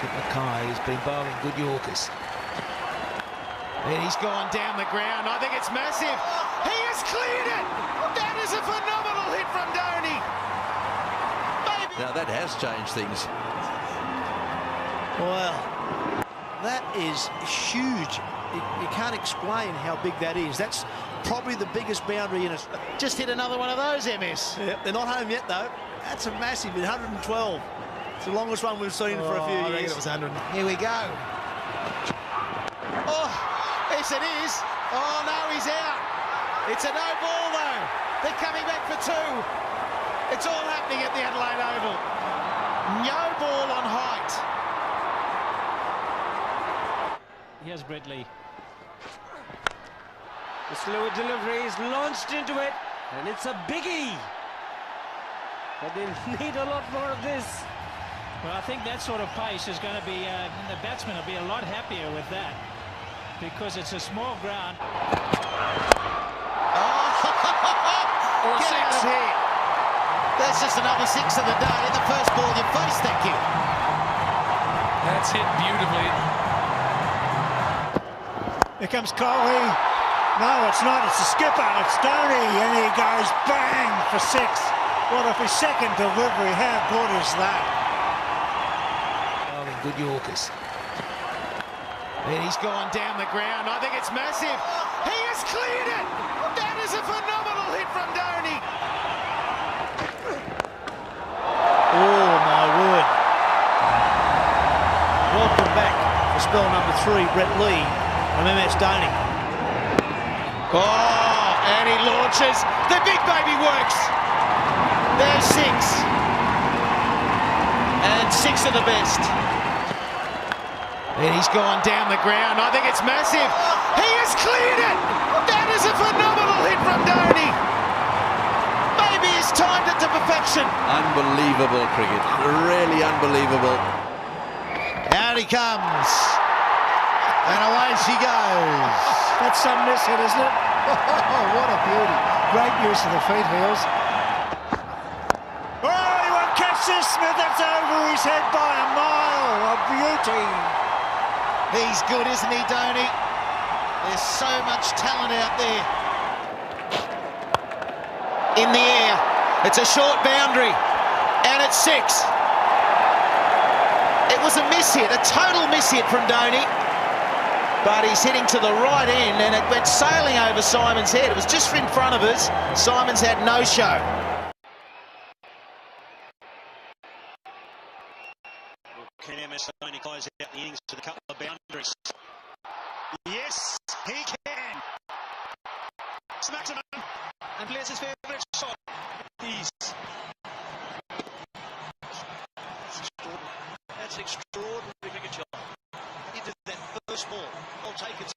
think Mackay has been bowling good Yorkers. And he's gone down the ground. I think it's massive. He has cleared it. That is a phenomenal hit from dhoni. Now that has changed things. Well, that is huge. You can't explain how big that is. That's probably the biggest boundary in it. Just hit another one of those, MS. Yeah, they're not home yet, though. That's a massive 112. It's the longest one we've seen for a few I years. reckon it was 100. Here we go. Oh, yes it is. Oh no, he's out. It's a no ball though. They're coming back for two. It's all happening at the Adelaide Oval. No ball on height. Here's Bradley. The slower delivery is launched into it, and it's a biggie. But they need a lot more of this. Well, I think that sort of pace is going to be, the batsman will be a lot happier with that, because it's a small ground. Oh, get out of here. That's just another six of the day. The first ball you faced, thank you. That's hit beautifully. Here comes Coley. No, it's not. It's the skipper. It's dhoni, and he goes bang for six. What if his second delivery? How good is that? Good Yorkers. And he's gone down the ground. I think it's massive. He has cleared it. That is a phenomenal hit from dhoni. Oh, my word. Welcome back for spell number 3, Brett Lee from MS Dhoni. Oh, and he launches. The big baby works. There's 6. And 6 of the best. And he's gone down the ground. I think it's massive. He has cleared it. That is a phenomenal hit from dhoni. Maybe he's timed it to perfection. Unbelievable cricket. Really unbelievable. Out he comes. And away she goes. That's some miss hit, isn't it? Oh, what a beauty. Great use of the feet, Heels. Oh, he won't catch this, Smith. That's over his head by a mile. A beauty. He's good, isn't he, dhoni? There's so much talent out there. In the air. It's a short boundary. And it's 6. It was a miss hit, a total miss hit from dhoni. But he's hitting to the right end, and it went sailing over Simon's head. It was just in front of us. Simon's had no show. Can MS Dhoni close out the innings with a couple of boundaries? Yes, he can. Smacks him and plays his favourite shot. That's extraordinary cricket shot. Into that first ball. I'll take it.